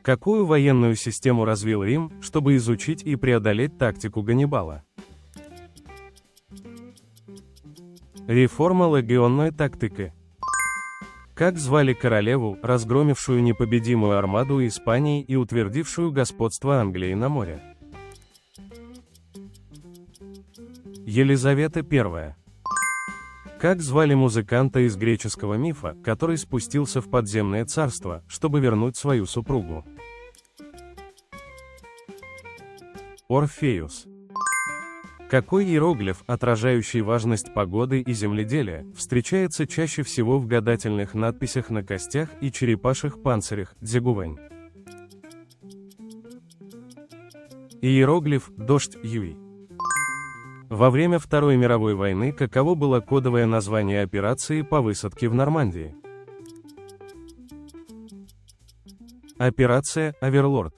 Какую военную систему развил Рим, чтобы изучить и преодолеть тактику Ганнибала? Реформа легионной тактики. Как звали королеву, разгромившую непобедимую армаду Испании и утвердившую господство Англии на море? Елизавета I. Как звали музыканта из греческого мифа, который спустился в подземное царство, чтобы вернуть свою супругу? Орфеус. Какой иероглиф, отражающий важность погоды и земледелия, встречается чаще всего в гадательных надписях на костях и черепашьих панцирях, дзягувань? Иероглиф «Дождь Юй». Во время Второй мировой войны каково было кодовое название операции по высадке в Нормандии? Операция «Оверлорд».